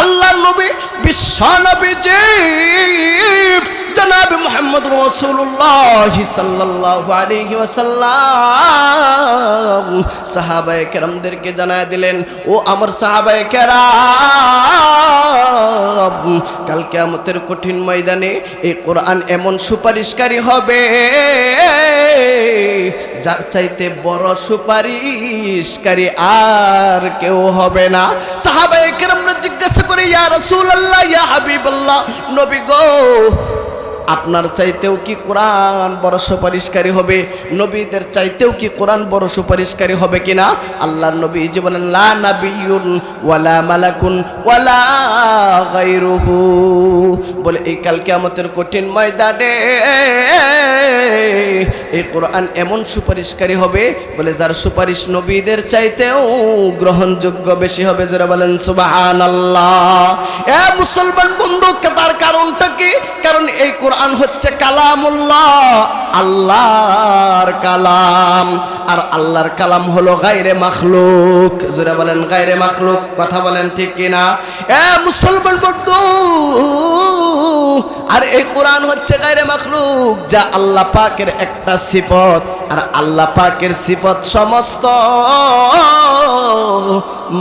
আল্লাহর নবী বিশ্ব নবীজি জনাব মুহাম্মদ রাসূলুল্লাহ সাল্লাল্লাহু আলাইহি ওয়াসাল্লাম সাহাবায়ে কেরামদেরকে জানায় দিলেন, ও আমার সাহাবায়ে কেরাম, কাল কিয়ামতের কঠিন ময়দানে এই কোরআন এমন সুপারিশকারী হবে যার চাইতে বড় সুপারিশকারী আর কেউ হবে না। সাহাবায়ে কেরামরা জিজ্ঞাসা করে, ইয়া রাসূলুল্লাহ, ইয়া হাবিবাল্লাহ, নবী গো, আপনার চাইতেও কি কোরআন বড় সুপারিশকারী হবে? নবীদের চাইতেও কি কোরআন বড় সুপারিশকারী হবে কিনা? আল্লাহর নবী যে বলেন, লা নাবিয়ুন ওয়ালা মালাকুন ওয়ালা গায়রুহু, বলে এই কাল কিয়ামতের কঠিন ময়দানে এই কোরআন এমন সুপারিশকারী হবে বলে যার সুপারিশ নবীদের চাইতেও গ্রহণযোগ্য বেশি হবে। যারা বলেন সুবহানাল্লাহ। এ মুসলমান বন্ধু, তার কারণটা কি? কারণ এই কোরআন হচ্ছে কালামুল্লাহ, আল্লাহর কালাম, আর আল্লাহর কালাম হলো গায়রে মাখলুক। যারা বলেন গায়রে মাখলুক, কথা বলেন ঠিক কিনা? এ মুসলমান বন্ধু, আর এই কোরআন হচ্ছে গায়রে মাখলুক, যা আল্লাহ পাকের একটা সিফত, আর আল্লাহ পাকের সিফত সমস্ত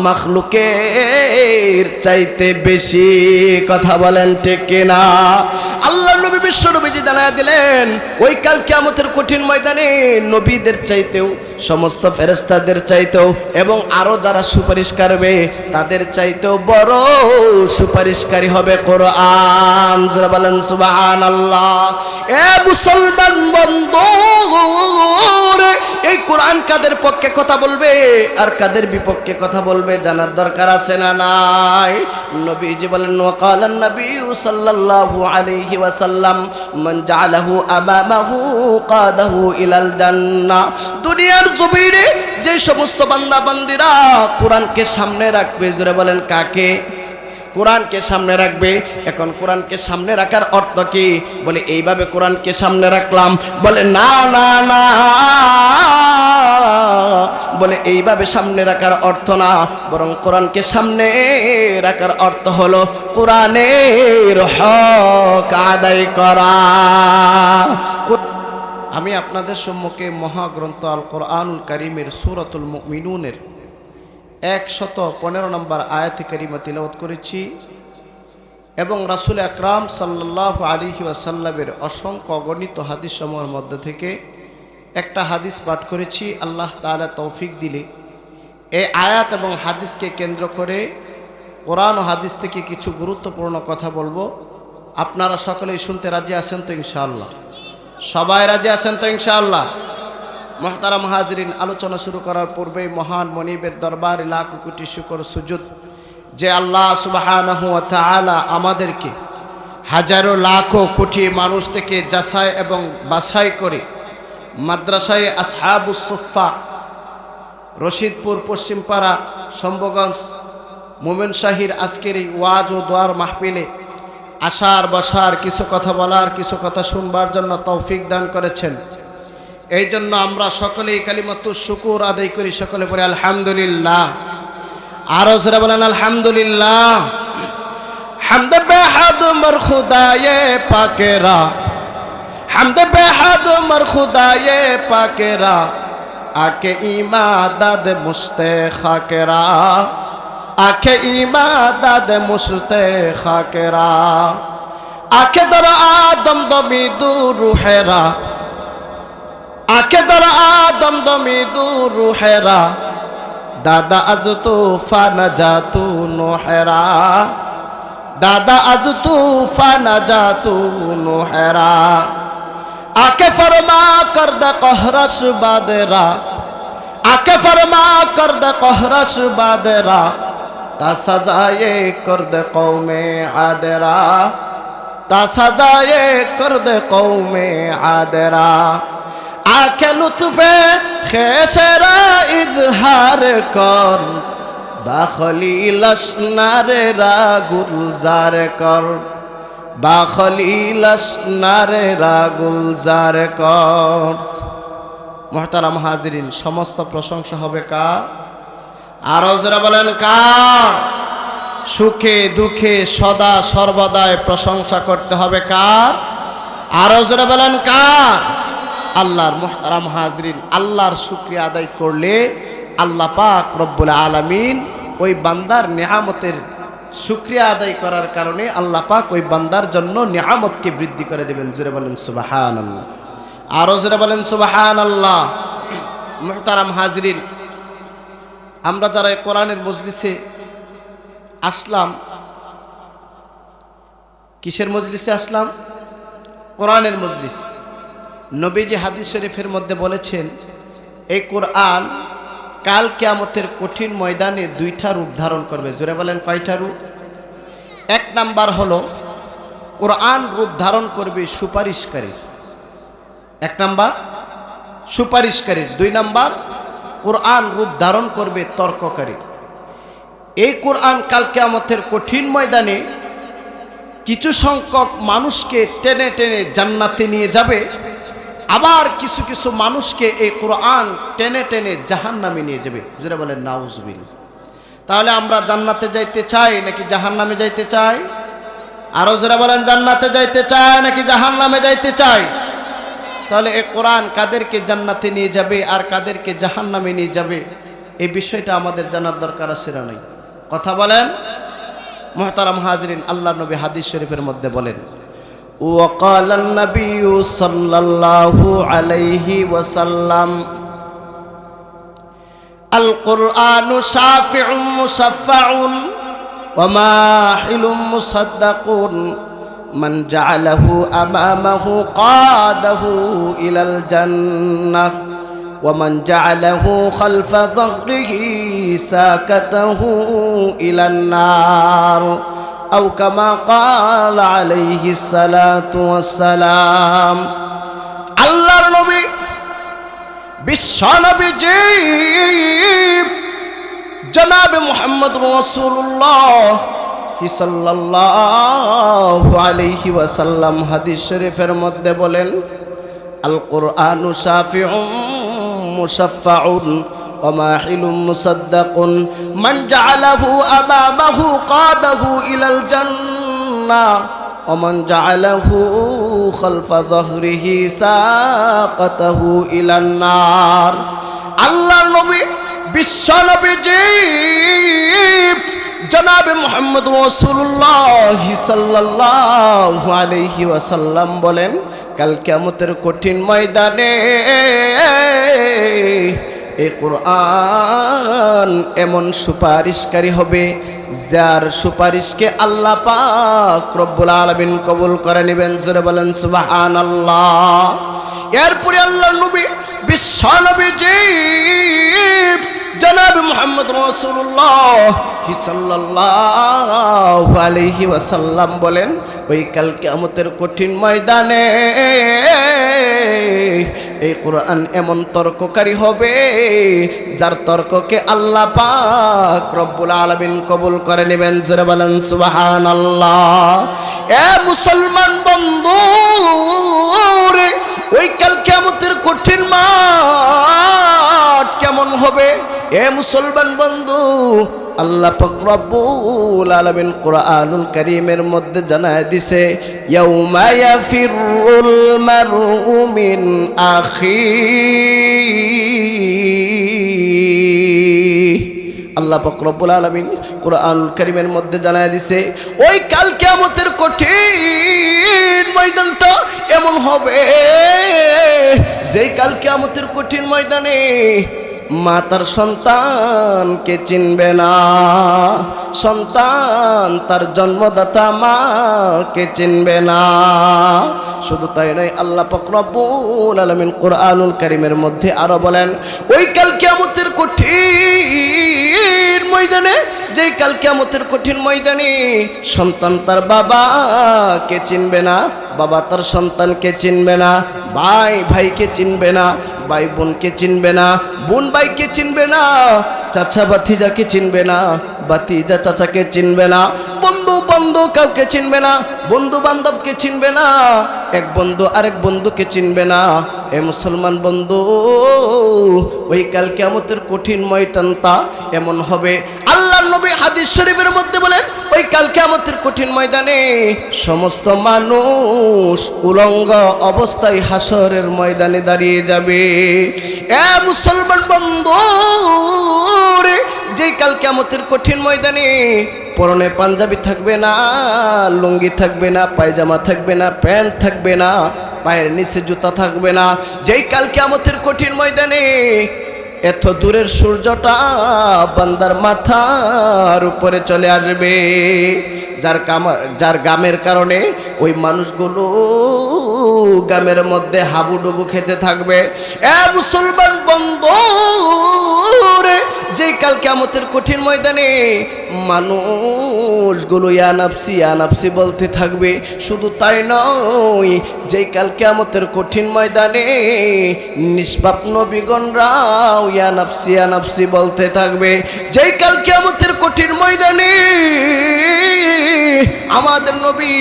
মাখলুকের চাইতে বেশি। কথা বলেন ঠিক কিনা? আল্লাহ নবী বিশ্ব নবীজি জানায় দিলেন, ওই কাল কিয়ামতের কঠিন ময়দানে নবীদের চাইতেও, সমস্ত ফেরেশতাদের চাইতেও, এবং আরো যারা সুপারিশ করবে তাদের চাইতেও বড় সুপারিশকারী হবে কোরআন। যারা বলেন সুবহানাল্লাহ। এ মুসলমান বন্ধু, এই কোরআন কাদের পক্ষে কথা বলবে আর কাদের বিপক্ষে কথা বলবে জানার দরকার আছে না নাই? নবীজি বলেন, ওয়াকালান নবী সাল্লাল্লাহু আলাইহি ওয়াসাল্লাম, মান জাআলাহু আমামাহু কাদাহু ইলাল জান্নাহ। দুনিয়ার জমিনে যে সমস্ত বান্দা বান্দিরা কোরআনকে সামনে রাখবে, জোরে বলেন কাকে? কোরআনকে সামনে রাখবে। এখন কোরআনকে সামনে রাখার অর্থ কি? বলে এইভাবে কোরআনকে সামনে রাখলাম, বলে না না না, বলে এইভাবে সামনে রাখার অর্থ না, বরং কোরআনকে সামনে রাখার অর্থ হলো কোরআনের হক আদায় করা। আমি আপনাদের সম্মুখে মহাগ্রন্থ আল কোরআনুল কারীমের সূরাতুল মুমিনুনের 115 নম্বর আয়াতে কারিমা তিলাওয়াত করেছি এবং রাসূল আকরাম সাল্লাল্লাহু আলাইহি ওয়াসাল্লামের অসংখ্য অগণিত হাদিস সমূহের মধ্যে থেকে একটা হাদিস পাঠ করেছি। আল্লাহ তাআলা তৌফিক দিলে এই আয়াত এবং হাদিসকে কেন্দ্র করে কোরআন ও হাদিস থেকে কিছু গুরুত্বপূর্ণ কথা বলবো। আপনারা সকলেই শুনতে রাজি আছেন তো ইনশাআল্লাহ? সবাই রাজি আছেন তো ইনশাআল্লাহ? মুহতারাম হাজিরিন, আলোচনা শুরু করার পূর্বেই মহান মনিবের দরবারে লাখ কোটি শুকর সুজুদ যে আল্লাহ সুবহানাহু ওয়া তাআলা আমাদেরকে হাজারো লাখো কোটি মানুষ থেকে যাচাই এবং বাছাই করে মাদ্রাসায়ে আসহাবুস সুফফা, রশিদপুর পশ্চিমপাড়া, শম্ভুগঞ্জ, মোমেন শাহীর আজকের এই ওয়াজ ও দোয়ার মাহফিলে আসার বসার, কিছু কথা বলার, কিছু কথা শুনবার জন্য তৌফিক দান করেছেন। এই জন্য আমরা সকলেই কালিমাতুশ শুকুর আদায় করি। সকলে পড়ে আলহামদুলিল্লাহ। আরো জোরে বলেন আলহামদুলিল্লাহ। হামদ বেহাদ মর খুদায়ে পাকেরা, হামদ বেহাদ মর খুদায়ে পাকেরা, আকে ইমাদাদ মুস্তে খাকেরা, আকে ইমাদাদ মুস্তে খাকেরা, আকে দর আদম দমি দু রুহেরা, আকে দর আদম দমি দু রুহেরা, দাদা আজ তুফান জাতু নোহেরা, দাদা আজ তুফান জাতু নোহেরা, আকে ফরমা কর দে কহরস বাদেরা, আকে ফরমা কর দে কহরস বাদেরা, তা সাজায়ে কর দে কৌমে আদেরা, তা সাজায়ে কর দে কৌমে আদেরা, আকে লুৎফে খেসেরা ইজহার কর, বা খলিল আসনারে রা গুলজার কর, বা খলিল আসনারে রা গুলজার কর। মুহতারাম হাজিরিন, সমস্ত প্রশংসা হবে কার? আরো যারা বলেন কার? সুখে দুঃখে সদা সর্বদাই প্রশংসা করতে হবে কার? আরো জোরে বলেন কার? আল্লাহর। মুহতারাম হাজরিন, আল্লাহর শুকরিয়া আদায় করলে আল্লাহ পাক রব্বুল আলামিন ওই বান্দার নিয়ামতের শুকরিয়া আদায় করার কারণে আল্লাহ পাক ওই বান্দার জন্য নিয়ামতকে বৃদ্ধি করে দেবেন। জোরে বলেন সুবহানাল্লাহ। আরো জোরে বলেন সুবহানাল্লাহ। মুহতারাম হাজরিন, আমরা যারা কোরআনের মজলিসে আসলাম, কিসের মজলিসে আসলাম? কোরআনের মজলিস। নবীজি হাদিস শরীফের মধ্যে বলেছেন, এই কোরআন কাল কিয়ামতের কঠিন ময়দানে দুইটা রূপ ধারণ করবে। জোরে বলেন কয়টা রূপ? এক নাম্বার হলো কোরআন রূপ ধারণ করবে সুপারিশকারী, এক নাম্বার সুপারিশকারী। দুই নাম্বার কোরআন রূপ ধারণ করবে তর্ককারী। এই কোরআন কাল কিয়ামতের কঠিন ময়দানে কিছু সংখ্যক মানুষকে টেনে টেনে জান্নাতে নিয়ে যাবে, আবার কিছু কিছু মানুষকে এই কোরআন টেনে টেনে জাহান্নামে নিয়ে যাবে। যারা বলেন নাউজুবিল্লাহ। তাহলে আমরা জান্নাতে যাইতে চাই নাকি জাহান্নামে যাইতে চাই? আরো যারা বলেন জান্নাতে যাইতে চাই নাকি জাহান্নামে যাইতে চাই? তাহলে এই কোরআন কাদেরকে জান্নাতে নিয়ে যাবে আর কাদেরকে জাহান্নামে নিয়ে যাবে, এই বিষয়টা আমাদের জানার দরকার আছে না নাই? কথা বলেন। মুহতারাম হাজরিন, আল্লাহ নবী হাদিস শরীফের মধ্যে বলেন, وقال النبي صلى الله عليه وسلم القرآن شافع مشفع وماحل مصدق من جعله أمامه قاده إلى الجنة ومن جعله خلف ظهره ساكته إلى النار أو كما قال عليه الصلاة والسلام। আল্লাহর নবী বিশ্বনবীজি জনাবে মুহাম্মদ রাসূলুল্লাহ সাল্লাল্লাহু আলাইহি ওয়াসাল্লাম হাদিস শরীফের মধ্যে বলেন, আল কুরআনু শাফিউন মুশাফফাউন وماحل مصدق من جعله أمامه قاده إلى الجنة ومن جعله خلف ظهره ساقته إلى النار। আল্লাহর নবী বিশ্ব নবীজি জনাবে মুহাম্মদ রাসূলুল্লাহ সাল্লাল্লাহু আলাইহি ওয়াসাল্লাম বলেন, কাল কিয়ামতের কঠিন ময়দানে এই কোরআন এমন সুপারিশকারী হবে যার সুপারিশকে আল্লাহ পাক রব্বুল আলামিন কবুল করে নেবেন। জোরে বলেন সুবহানাল্লাহ। এরপরে আল্লাহর নবী বিশ্ব নবীজি জনাব মুহাম্মদ রাসূলুল্লাহ সাল্লাল্লাহু আলাইহি ওয়াসাল্লাম বলেন, ওই কাল কিয়ামতের কঠিন ময়দানে এই কোরআন এমন তর্ককারী হবে যার তর্ককে আল্লাহ পাক রব্বুল আলামিন কবুল করে নেবেন। জোরে বলেন সুবহানাল্লাহ। এ মুসলমান বন্ধু রে, ওই কাল কিয়ামতের কঠিন মাঠ কেমন হবে? এ মুসলমান বন্ধু, আল্লাহ পাক রব্বুল আলামিন কোরআনুল কারীমের মধ্যে জানায় দিছে, ইয়াউমা ইয়াফিরুল মারউ মিন আখিহি। আল্লাহ পাক রব্বুল আলামিন কোরআনুল কারীমের মধ্যে জানায় দিছে, ওই কাল কিয়ামতের কঠিন ময়দানটা এমন হবে যেই কাল কিয়ামতের কঠিন ময়দানে মা তার সন্তানকে চিনবে না, সন্তান তার জন্মদাতা মাকে চিনবে না। শুধু তাই নয়, আল্লাহ পাক রব্বুল আলামিন কোরআনুল কারীমের মধ্যে আরো বলেন, ওই কাল কিয়ামতের কঠিন ময়দানে, যেই কাল কিয়ামতের কঠিন ময়দানে সন্তান তার বাবাকে চিনবে না, বাবা তার সন্তানকে চিনবে না, ভাই ভাইকে চিনবে না, ভাই বোনকে চিনবে না, বোন ভাইকে চিনবে না, চাচা ভাতিজাকে চিনবে না, ভাতিজা চাচাকে চিনবে না, বন্ধু বন্ধু কাউকে চিনবে না, বন্ধু বান্ধবকে চিনবে না, এক বন্ধু আরেক বন্ধুকে চিনবে না। এ মুসলমান বন্ধু, ওই কাল কিয়ামতের কঠিন ময়দানটা এমন হবে। আল্লাহ নবী হাদিস শরীফের মধ্যে বলেন ওই কাল কিয়ামতের কঠিন ময়দানে সমস্ত মানুষ উলঙ্গ অবস্থায় হাসরের ময়দানে দাঁড়িয়ে যাবে। এ মুসলমান বন্ধু রে, যেই কাল কিয়ামতের কঠিন ময়দানে পরনে পাঞ্জাবি থাকবে না, লুঙ্গি থাকবে না, পায়জামা থাকবে না, প্যান্ট থাকবে না, পায়ের নিচে জুতা থাকবে না, যেই কাল কিয়ামতের কঠিন ময়দানে এত দূরের সূর্যটা বান্দার মাথার উপরে চলে আসবে, যার গামের কারণে ওই মানুষগুলো গামের মধ্যে হাবুডুবু খেতে থাকবে। এ মুসলমান বন্ধু রে, যেই কাল কিয়ামতের কঠিন ময়দানে মানুষগুলো ইয়া নাফসি বলতে থাকবে। শুধু তাই নয়, যেই কাল কিয়ামতের কঠিন ময়দানে নিষ্পাপ নবীগণরাও ইয়া নাফসি বলতে থাকবে। যেই কাল কিয়ামতের কঠিন ময়দানে আমাদের নবী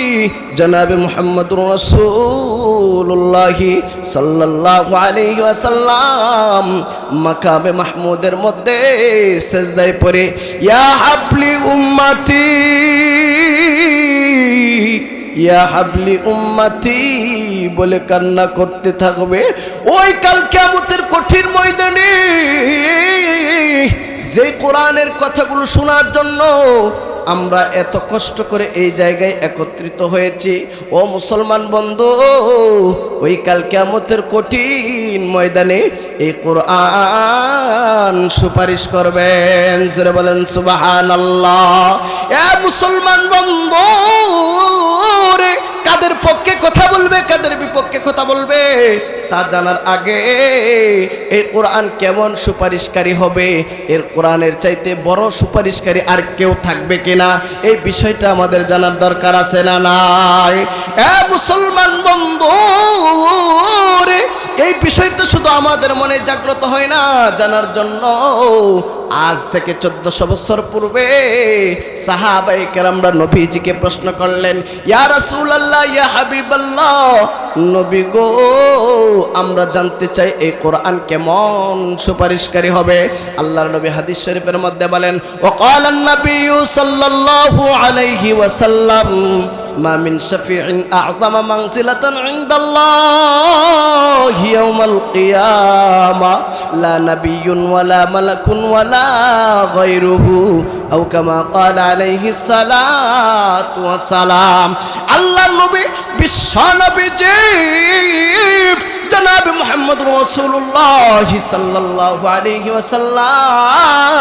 জনাবে মুহাম্মদুর রাসূলুল্লাহ সাল্লাল্লাহু আলাইহি ওয়াসাল্লাম মাকামে মাহমুদের মধ্যে সিজদায় পড়ে ইয়া হাবলি উম্মতি ইয়া হাবলি উম্মতি বলে কান্না করতে থাকবে। ওই কাল কিয়ামতের কঠিন ময়দানে যে কোরআনের কথাগুলো শোনার জন্য আমরা এত কষ্ট করে এই জায়গায় একত্রিত হয়েছি, ও মুসলমান বন্ধু, ওই কাল কিয়ামতের কঠিন ময়দানে এই কোরআন সুপারিশ করবেন। জোরে বলেন সুবহানাল্লাহ। এ মুসলমান বন্ধু রে, কাদের পক্ষে কথা বলবে, কাদের বিপক্ষে কথা বলবে তা জানার আগে এই কোরআন কেমন সুপারিশকারী হবে, এর কোরআনের চাইতে বড় সুপারিশকারী আর কেউ থাকবে কিনা, এই বিষয়টা আমাদের জানার দরকার আছে না নাই? এ মুসলমান বন্ধু রে, এই বিষয়টা শুধু আমাদের মনে জাগ্রত হয় না, জানার জন্য আজ থেকে 1400 বছর পূর্বে সাহাবায়ে কেরামরা নবীজিকে প্রশ্ন করলেন, ইয়া রাসূলুল্লাহ, ইয়া হাবিবাল্লাহ, নবী গো, আমরা জানতে চাই এই কোরআন কেমন সুপারিশকারী হবে। আল্লাহর নবী হাদিস শরীফের মধ্যে বলেন, ওয়াকালান নাবিয়্যু সাল্লাল্লাহু আলাইহি ওয়াসাল্লাম মা মিন শাফিইন আ'যামা মানজিলাতান ইনদাল্লাহি ইয়াওমাল কিয়ামা লা নাবিয়্যুন ওয়ালা মালাকুন ওয়ালা গায়রুহু আও কামা ক্বালা আলাইহিস সালাতু ওয়াস সালাম। আল্লাহর নবী বিশ্ব নবীজি জনাব মুহাম্মদুর রাসূলুল্লাহ সাল্লাল্লাহু আলাইহি ওয়াসাল্লাম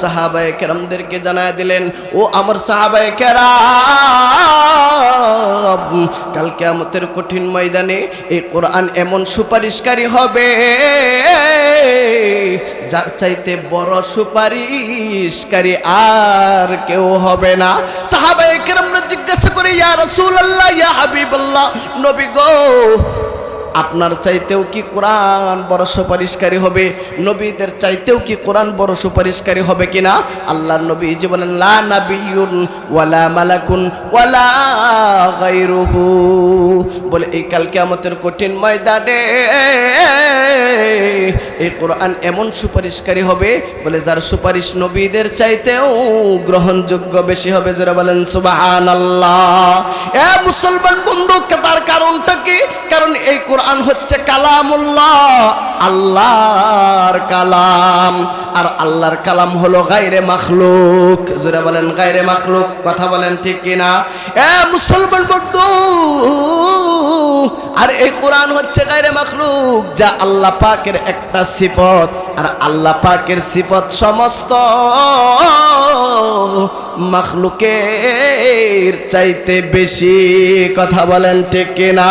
সাহাবায়ে কেরামদেরকে জানায় দিলেন, ও আমার সাহাবায়ে কেরাম, কাল কিয়ামতের কঠিন ময়দানে এই কোরআন এমন সুপারিশকারী হবে যার চাইতে বড় সুপারিশকারী আর কেউ হবে না। সাহাবায়ে কেরামরা জিজ্ঞাসা করে, ইয়া রাসূলুল্লাহ, ইয়া হাবিবাল্লাহ, নবী গো, আপনার চাইতেও কি কোরআন বড় সুপারিশকারী হবে? নবীদের চাইতেও কি কোরআন বড় সুপারিশকারী হবে কিনা? আল্লাহর নবী যে বলেন, লা নাবিয়্যুন ওয়ালা মালাকুন ওয়ালা গায়রুহু, বলে এই কাল কিয়ামতের কঠিন ময়দানে এই কোরআন এমন সুপারিশকারী হবে বলে যার সুপারিশ নবীদের চাইতেও গ্রহণযোগ্য বেশি হবে। যারা বলেন সুবহানাল্লাহ। এ মুসলমান বন্ধু, তার কারণটা কি? কারণ এই কোরআন হচ্ছে কালামুল্লাহ, আল্লাহর কালাম, আর আল্লাহর কালাম হলো গায়রে মাখলুক। যারা বলেন গায়রে মাখলুক, কথা বলেন ঠিক কিনা? এ মুসলমান বন্ধু, আর এই কোরআন হচ্ছে গায়রে মাখলুক, যা আল্লাহ পাকের একটা সিফত, আর আল্লাহ পাকের সিফত সমস্ত মাখলুকের চাইতে বেশি। কথা বলেন ঠিক কিনা?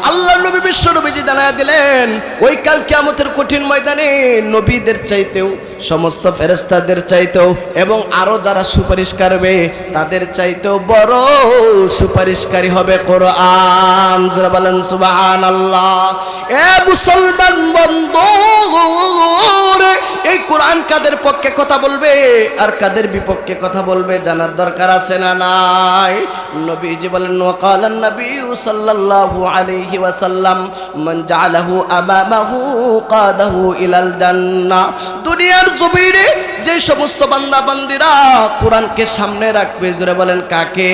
আল্লাহ নবী বিশ্ব নবীজি জানায়া দিলেন, ওই কাল কিয়ামতের কঠিন ময়দানে নবীদের চাইতেও, সমস্ত ফেরেশতাদের চাইতেও, এবং আরো যারা সুপারিশ করবে তাদের চাইতেও বড় সুপারিশকারী হবে কোরআন। যারা বলেন সুবহানাল্লাহ। এ মুসলমান বন্ধু, এই কোরআন কাদের পক্ষে কথা বলবে আর কাদের বিপক্ষে কথা বলবে, জানার দরকার আছে না নাই? নবীজি বলেন ওয়াকালান নবী সাল্লাল্লাহু আলাইহি ওয়াসাল্লাম মান জাআলাহু আমামাহু কাদাহু ইলাল জান্নাহ। দুনিয়ার জমিনে যে সমস্ত বান্দা বান্দিরা কোরআনকে সামনে রাখবে, জোরে বলেন কাকে?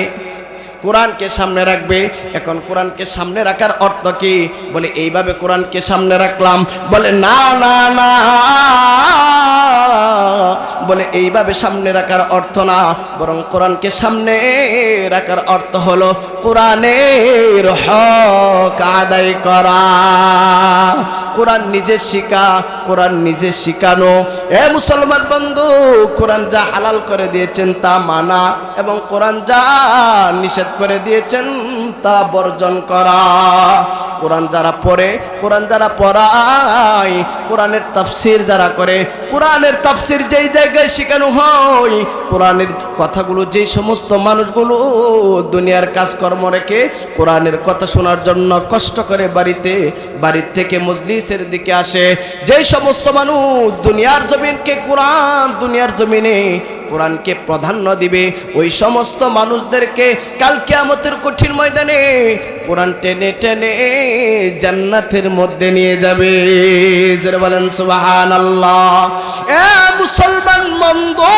কোরআনকে সামনে রাখবে। এখন কোরআনকে সামনে রাখার অর্থ কি? বলে এইভাবে কোরআনকে সামনে রাখলাম। বলে না না না, বলে এইভাবে সামনে রাখার অর্থ না, বরং কোরআনকে সামনে রাখার অর্থ হলো কোরআনের হক আদায় করা। কোরআন নিজে শিখা, কোরআন নিজে শিখানো। এ মুসলমান বন্ধু, কোরআন যা হালাল করে দিয়েছেন তা মানা, এবং কোরআন যা নিষেধ করে দিয়েছেন তা বর্জন করা। কোরআন যারা পড়ে, কোরআন যারা পড়ায়, কোরআনের তাফসীর যারা করে, কোরআনের তাফসীর যেই জায়গায় শেখানো হয়, কোরআনের কথাগুলো যেই সমস্ত মানুষগুলো দুনিয়ার কাজকর্ম রেখে কোরআনের কথা শোনার জন্য কষ্ট করে বাড়ির থেকে মজলিসের দিকে আসে, যেই সমস্ত মানুষ দুনিয়ার জমিনকে কোরআন, দুনিয়ার জমিনে কোরআনকে প্রাধান্য দিবে, ওই সমস্ত মানুষদেরকে কাল কিয়ামতের কঠিন ময়দানে কোরআন টেনে টেনে জান্নাতের মধ্যে নিয়ে যাবে। যারা বলেন সুবহানাল্লাহ। এ মুসলমান বন্ধু,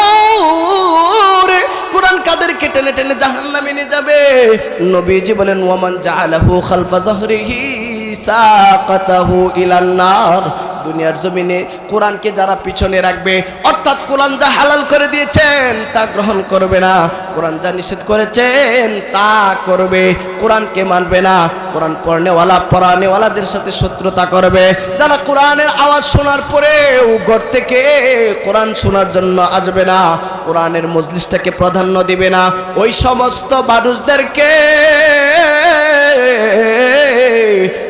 কোরআন কাদেরকে টেনে টেনে জাহান্নামে নিয়ে যাবে? নবীজি বলেন ওয়ামান জাআলাহু খালফা যহরিহি সাকাতাহু ইলান নার। দুনিয়ার জমিনে কোরআনকে যারা পিছনে রাখবে, অর্থাৎ কোরআন যা হালাল করে দিয়েছেন তা গ্রহণ করবে না, কোরআন যা নিষেধ করেছেন তা করবে, কোরআনকে মানবে না, কোরআন পড়ানেওয়ালাদের সাথে শত্রুতা করবে, যারা কোরআনের আওয়াজ শোনার পরেও ঘর থেকে কোরআন শোনার জন্য আসবে না, কোরআনের মজলিসটাকে প্রাধান্য দিবে না, ওই সমস্ত মানুষদেরকে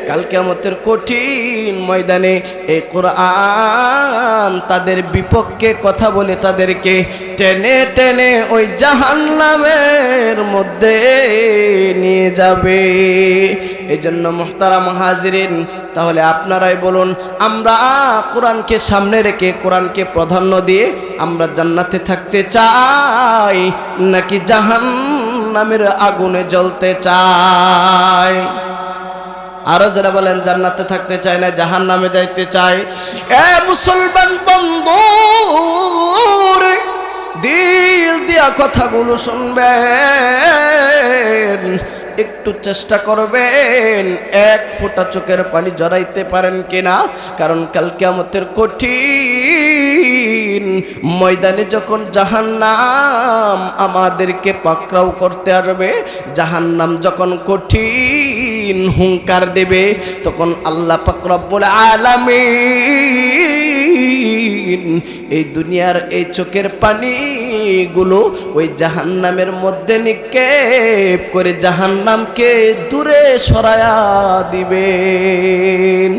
কাল কিয়ামতের কঠিন ময়দানে এই কোরআন তাদের বিপক্ষে কথা বলে তাদেরকে টেনে টেনে ওই জাহান্নামের মধ্যে নিয়ে যাবে। এই জন্য মুহতারাম হাজিরিন, তাহলে আপনারাই বলুন, আমরা কোরআনকে সামনে রেখে, কোরআনকে প্রাধান্য দিয়ে আমরা জান্নাতে থাকতে চাই নাকি জাহান্নামের আগুনে জ্বলতে চাই? আরো যারা বলেন জান্নাতে থাকতে চায় না জাহান্নামে যাইতে চায়। এ মুসলমান বন্ধু, দিল দিয়া কথাগুলো শুনবেন, একটু চেষ্টা করবেন এক ফোঁটা চোখের পানি জড়াইতে পারেন কিনা। কারণ কাল কিয়ামতের কঠিন ময়দানে যখন জাহান্নাম আমাদেরকে পাকড়াও করতে আসবে, জাহান্নাম যখন কঠিন হুঙ্কার দেবে, তখন আল্লাহ পাক রব্বুল আলামিন এই দুনিয়ার এই চোখের পানিগুলো ওই জাহান্নামের মধ্যে নিক্ষেপ করে জাহান্নামকে দূরে সরায়া দিবেন।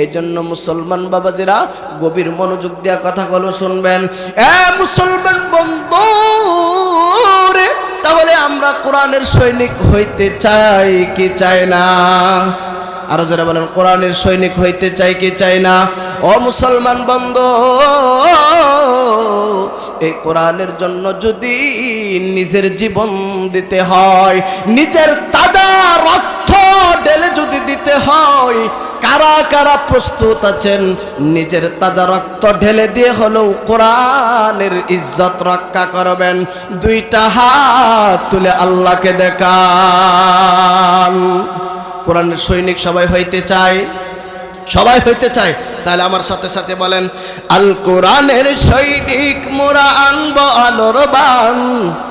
এই জন্য মুসলমান বাবাজিরা গভীর মনোযোগ দিয়া কথাগুলো শুনবেন। এ মুসলমান বন্ধু, তাহলে আমরা কোরআনের সৈনিক হইতে চাই কি চাই না? আরো যারা বলেন কোরআনের সৈনিক হইতে চাই কি চাই না? ও মুসলমান বন্ধু, এই কোরআনের জন্য যদি নিজের জীবন দিতে হয়, নিজের তাজা রক্ত ঢেলে যদি দিতে হয়, কারা কারা প্রস্তুত আছেন নিজের তাজা রক্ত ঢেলে দিয়ে হলেও কোরআনের ইজ্জত রক্ষা করবেন? দুইটা হাত তুলে আল্লাহকে দেখান। কোরআনের সৈনিক সবাই হইতে চায়? সবাই হইতে চায়? তাহলে আমার সাথে সাথে বলেন, আল কোরআনের সৈনিক মোরা আনবো আলোর বান।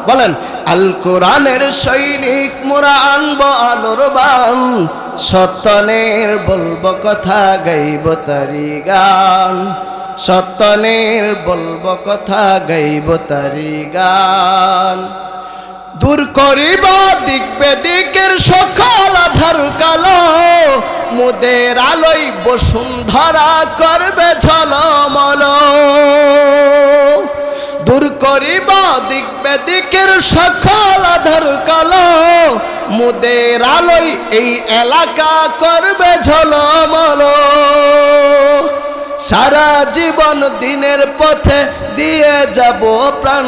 বলেন, আল কোরআনের সৈনিক মোরা আনবো আলোর বান, সত্যনের বলবো কথা গাইব তারি গান, সত্যনের বলবো কথা গাইব তারি গান। দূর করিব দিক বেদিকের সকল আধার কালো, মুদের আলোয় বসুন্ধরা করবে ঝলমল। দূর করিব দিক বেদিকের সকল আধার কালো, মুদের আলোয় এই এলাকা করবে ঝলমল। সারা জীবন দিনের পথে দিয়ে যাব প্রাণ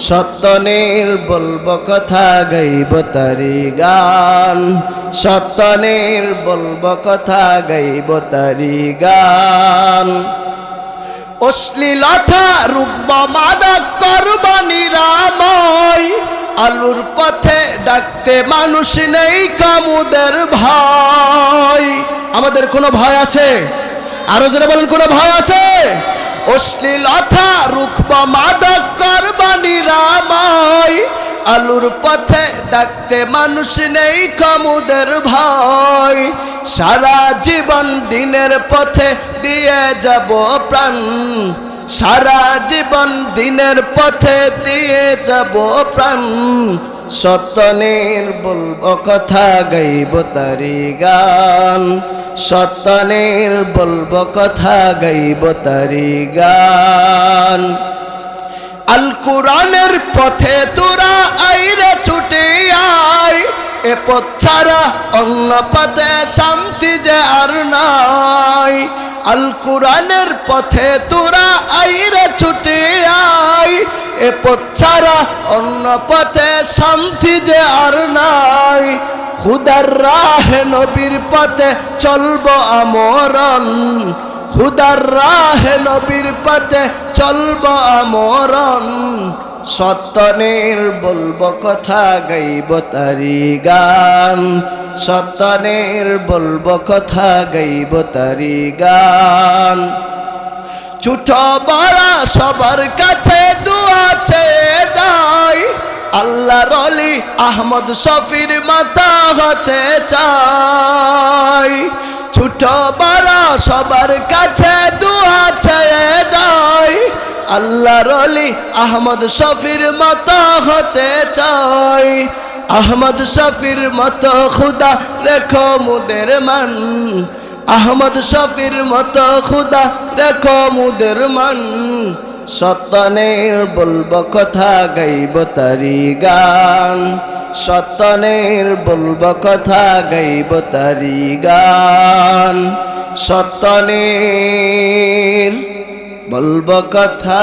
সত্যনের বলবো কথা গাইব তারি গান সত্যনের বলবো কথা গাইব তারি গান অশ্লীলতা রুকব মাদক করব নিরাময় আলুর পথে ডাকতে মানুষ নেই কামুদের ভয় আমাদের কোনো ভয় আছে আরো যারা বলেন কোনো ভয় আছে অশ্লীলতা রুকব মাদক করব নিরাময় আলুর পথে ডাকতে মানুষ নেই কামুদের ভয় সারা জীবন দিনের পথে দিয়ে যাব প্রাণ সারা জীবন দিনের পথে দিয়ে যাব প্রাণ সত্যনের বলবো কথা গাইব তারি গান সত্যনের বলবো কথা গাইব তারি গান আল কোরআনের পথে তোরা আইরে ছুটে আয় এ পথ ছাড়া অন্য পথে শান্তি যে আর নাই আল কোরআনের পথে তোরা আইরে ছুটে আয় এ পথ ছাড়া অন্য পথে শান্তি যে আর নাই খুদার রাহে নবীর পথে চলবো আমরণ খুদার রাহে নবীর পথে চলবো আমরণ সত্যনের বলবো কথা গাইব তারি গান সত্যনের বলবো কথা গাইব তারি গান ছোট বড় সবার কাছে দোয়া চেয়ে যাই আল্লাহর ওলি আহমদ শফির মাতা হতে চাই ছোট বড় সবার কাছে দোয়া চেয়ে যাই আল্লাহর ওলি আহমদ শফির মতো হতে চাই আহমদ শফির মতো খুদা রেখো মুদের মান আহমদ শফির মতো খুদা রেখো মুদের মান সত্যনের বলবো কথা গাইব তারি গান সত্যনের বলবো কথা গাইব তারি গান সত্যনের বলবো কথা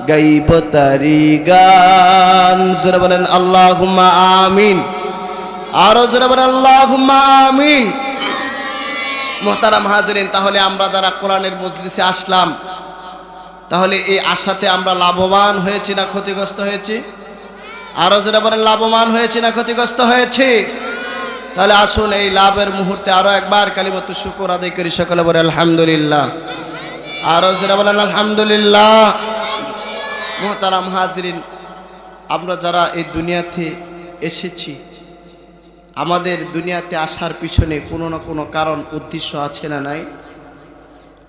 গাইব তারি গান জোরে বলেন আল্লাহুম্মা আমিন আরো জোরে বলেন আল্লাহুম্মা আমিন মুহতারাম হাজিরিন তাহলে আমরা যারা কোরআনের মজলিসে আসলাম তাহলে এই আশাতে আমরা লাভবান হয়েছি না ক্ষতিগ্রস্ত হয়েছি আরো যারা বলেন লাভবান হয়েছি না ক্ষতিগ্রস্ত হয়েছি তাহলে আসুন এই লাভের মুহূর্তে আরো একবার কালিমাতুশ শুকর আদায় করি সকলে বলে আলহামদুলিল্লাহ আরো যারা বলেন আলহামদুলিল্লাহ মুহতারাম হাজিরিন আমরা যারা এই দুনিয়াতে এসেছি আমাদের দুনিয়াতে আসার পিছনে কোনো না কোনো কারণ উদ্দেশ্য আছে না নাই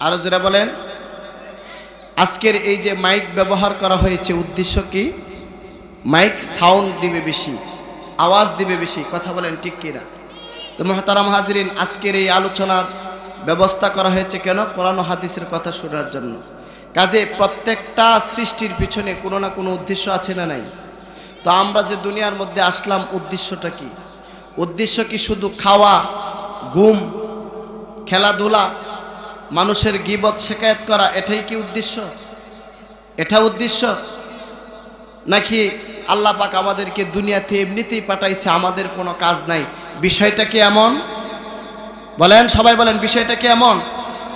আরো যারা বলেন আজকের এই যে মাইক ব্যবহার করা হয়েছে উদ্দেশ্য কি মাইক সাউন্ড দিবে বেশি আওয়াজ দিবে বেশি কথা বলেন ঠিক কিনা তো মুহতারাম হাজিরিন আজকের এই আলোচনার ব্যবস্থা করা হয়েছে কেন কোরআন ও হাদিসের কথা শোনার জন্য কাজে প্রত্যেকটা সৃষ্টির পিছনে কোনো না কোনো উদ্দেশ্য আছে না নাই তো আমরা যে দুনিয়ার মধ্যে আসলাম উদ্দেশ্যটা কি উদ্দেশ্য কি শুধু খাওয়া ঘুম খেলাধুলা মানুষের গীবত শিকায়ত করা এটাই কি উদ্দেশ্য এটা উদ্দেশ্য নাকি আল্লাহ পাক আমাদেরকে দুনিয়াতে এমনিতেই পাঠাইছে আমাদের কোনো কাজ নাই বিষয়টা কি এমন বলেন সবাই বলেন বিষয়টা কি এমন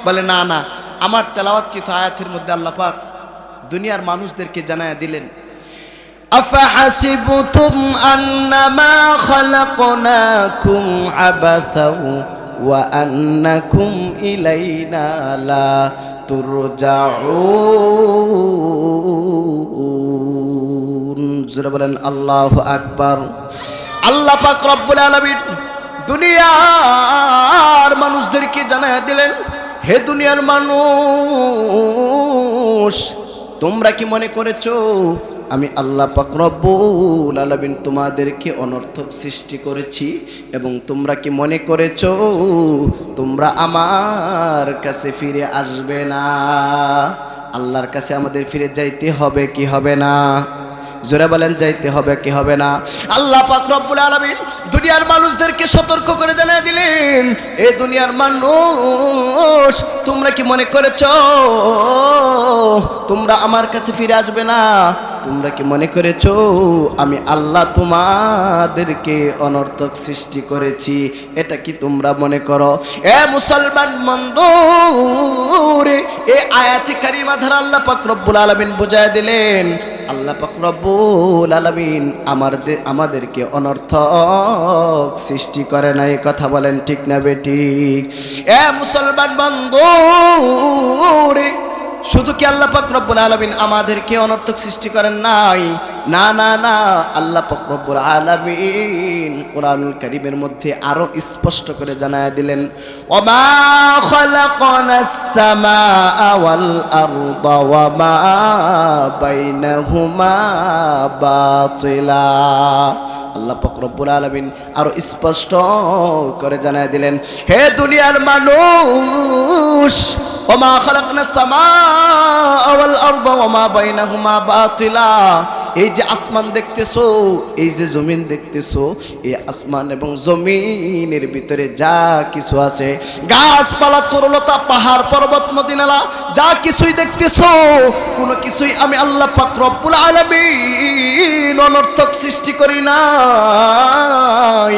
বলে না না আমার তেলাওয়াতকৃত আয়াতের মধ্যে আল্লাহ পাক দুনিয়ার মানুষদেরকে জানায়া দিলেন আফাহাসিবতুম আন্নামা খালাকনাকুম আবাসাও ওয়া আন্নাকুম ইলাইনা লা তুরজাউন জোরে বলেন আল্লাহু আকবার আল্লাহ পাক রব্বুল আলামিন দুনিয়ার মানুষদেরকে জানায়া দিলেন হে দুনিয়ার মানুষ তোমরা কি মনে করেছো আমি আল্লাহ পাক রব্বুল আলামিন তোমাদেরকে অনর্থক সৃষ্টি করেছি এবং তোমরা কি মনে করেছো তোমরা আমার কাছে ফিরে আসবে না আল্লাহর কাছে আমাদের ফিরে যাইতে হবে কি হবে না জোরে বলেন যাইতে হবে কি হবে না? আল্লাহ পাক রব্বুল আলামিন দুনিয়ার মানুষদেরকে সতর্ক করে জানিয়ে দিলেন, এই দুনিয়ার মানুষ তোমরা কি মনে করেছো তোমরা আমার কাছে ফিরে আসবে না? তোমরা কি মনে করেছো আমি আল্লাহ তোমাদেরকে অনর্থক সৃষ্টি করেছি? এটা কি তোমরা মনে করো? এ মুসলমান বন্ধুরে, এই আয়াতে কারিমা দ্বারা আল্লাহ পাক রব্বুল আলামিন বুঝায় দিলেন, আল্লাহ পাক রব্বুল আলামিন আমাদেরকে অনর্থক সৃষ্টি করে নাই। কথা বলেন ঠিক না বেঠিক? এ মুসলমান বন্ধুরে, শুধু কি আল্লাহ পাক রব্বুল আলামিন আমাদেরকে অনর্থক সৃষ্টি করেন নাই? না না না, আল্লাহ পাক রব্বুল আলামিন কোরআনুল কারীমের মধ্যে আরো স্পষ্ট করে জানায় দিলেন, ওমা খালাকনাস সামাআ ওয়াল আরদা ওয়া মা বাইনাহুমা বাতিলা। আল্লাহ পাক রব্বুল আলামিন আরো স্পষ্ট করে জানায় দিলেন, হে দুনিয়ার মানুষ, ওমা খালাকনাস সামাআ ওয়াল আরদা ওয়া মা বাইনাহুমা বাতিলা। এই যে আসমান দেখতেছো, এই যে জমিন দেখতেছো, এই আসমান এবং জমিনের ভিতরে যা কিছু আছে, গাছপালা, তরুলতা, পাহাড় পর্বত, নদী নালা, যা কিছুই দেখতেছো, কোনো কিছুই আমি আল্লাহ পাক রব্বুল আলামিন অনর্থক সৃষ্টি করি নাই।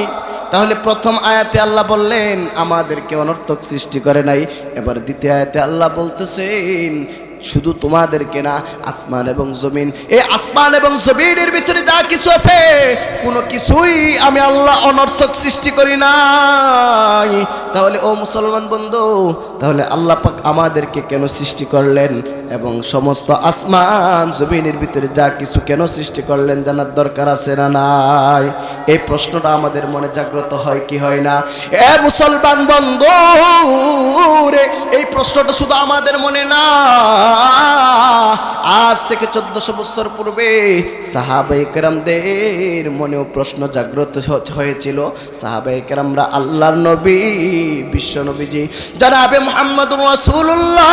তাহলে প্রথম আয়াতে আল্লাহ বললেন আমাদেরকে অনর্থক সৃষ্টি করে নাই। এবার দ্বিতীয় আয়াতে আল্লাহ বলতেছেন শুধু তোমাদেরকে না, আসমান এবং জমিন, এই আসমান এবং জমিনের ভিতরে যা কিছু আছে কোনো কিছুই আমি আল্লাহ অনর্থক সৃষ্টি করি নাই। তাহলে ও মুসলমান বন্ধু, তাহলে আল্লাহ পাক আমাদেরকে কেন সৃষ্টি করলেন এবং সমস্ত আসমান জমিনের ভিতরে যা কিছু কেন সৃষ্টি করলেন জানার দরকার আছে না নাই? এই প্রশ্নটা আমাদের মনে জাগ্রত হয় কি হয় না? এ মুসলমান বন্ধু রে, এই প্রশ্নটা শুধু আমাদের মনে না, আজ থেকে 1400 বছর পূর্বে সাহাবায়ে কেরামদের মনেও প্রশ্ন জাগ্রত হয়েছিল। সাহাবায়ে কেরামরা আল্লাহর নবী, বিশ্ব নবীজি জনাবে মুহাম্মদুর রাসূলুল্লাহ